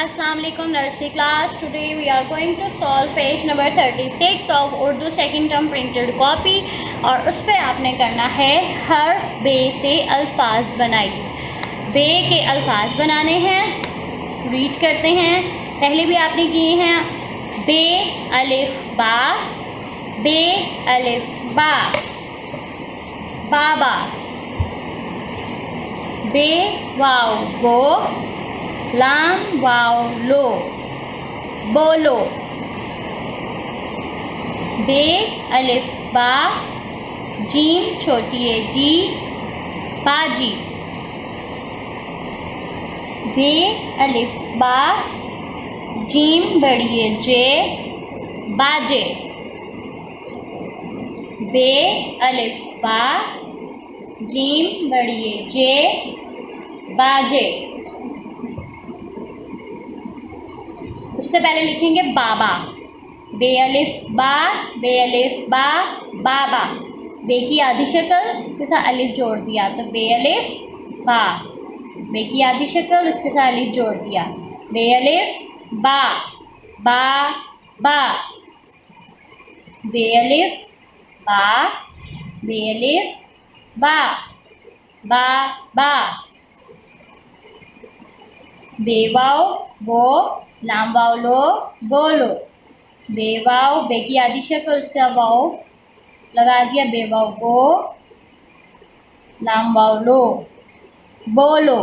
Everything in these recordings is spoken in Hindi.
अस्सलाम वालेकुम nursery class. Today we are going to solve page number 36 of Urdu second term printed copy. और उस पर आपने करना है हर्फ बे से अल्फाज बनाइए। बे के अल्फाज बनाने हैं, रीड करते हैं। पहले भी आपने किए हैं बे अलिफ बा, बे अलिफ बा, बाबा, बे वाव बो, लाम वाव लो, बोलो, बे अलिफ बा, जीम छोटी ए जी, बाजी, बे अलिफ बा, जीम बड़ी ए जे, बाजे, बे अलिफ बा, जीम बड़ी ए जे, बाजे। सबसे पहले लिखेंगे बाबा, बे अलिफ बा, बे अलिफ बा, बाबा। बे की आधी शक्ल, इसके साथ अलिफ जोड़ दिया तो बे अलिफ बा। बे की आधी शक्ल, इसके साथ अलिफ जोड़ दिया, बे अलिफ बा, बा बा, बे अलिफ बा, बे अलिफ बा, बा बा, बे वाव वो, लाम वाव लो, बोलो, बे वाव, बे की आधी शक्ल, उसका वाव लगा दिया, बे वाव वो, लाम वाव लो, बोलो,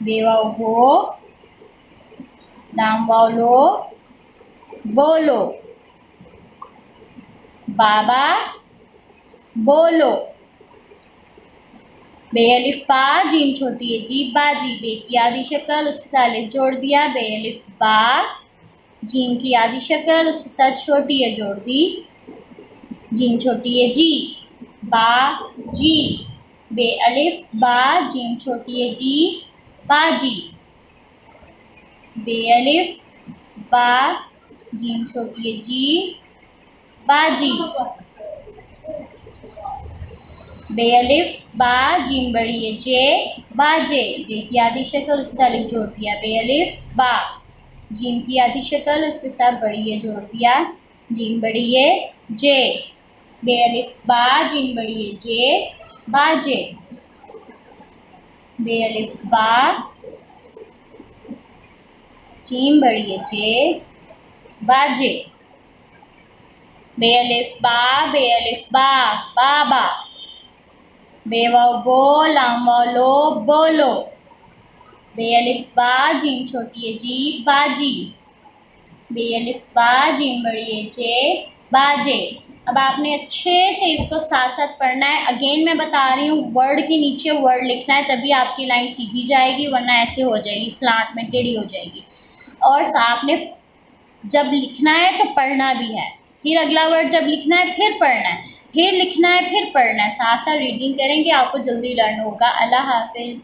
बे वाव वो, लाम वाव लो, बोलो, बाबा, बोलो, बे अलिफ बा, जीम छोटी है जी, बाजी। बे की आधी शक्ल, उसके साथ अलिफ जोड़ दिया, बे अलिफ बा, जीम की आधी शक्ल, उसके साथ छोटी है जोड़ दी, जीम छोटी है जी, बा जी। बे अलिफ बा, जीम छोटी है जी, बाजी, बे अलिफ बा, जीम छोटी है जी, बाजी, बे अलिफ बा, जीम बड़ी है जे, बाजे। बे की आधी शक्ल, उसका अलिफ जोड़ दिया, बे अलिफ बा, जीम की आधी शक्ल, उसके साथ बड़ी है जोड़ दिया, जीम बड़ी है जे, बे अलिफ बा, जीम बड़ी है जे, बाजे, बे अलिफ बा, जीम बड़ी है जे, बाजे, बे अलिफ बा, बे अलिफ बा, बाबा, बे वाव बो, लाम वाव लो, बोलो, बे अलिफ बा, जीम छोटी है जी, बाजी, बे अलिफ बा, जीम बड़ी है जे, बाजे। अब आपने अच्छे से इसको साथ साथ पढ़ना है। अगेन मैं बता रही हूँ, वर्ड के नीचे वर्ड लिखना है, तभी आपकी लाइन सीधी जाएगी, वरना ऐसे हो जाएगी, स्लांट में टेढ़ी हो जाएगी। और आपने जब लिखना है तो पढ़ना भी है, फिर अगला वर्ड जब लिखना है फिर पढ़ना है, फिर लिखना है फिर पढ़ना है। साथ साथ रीडिंग करेंगे, आपको जल्दी लर्न होगा। अल्लाह हाफिज़।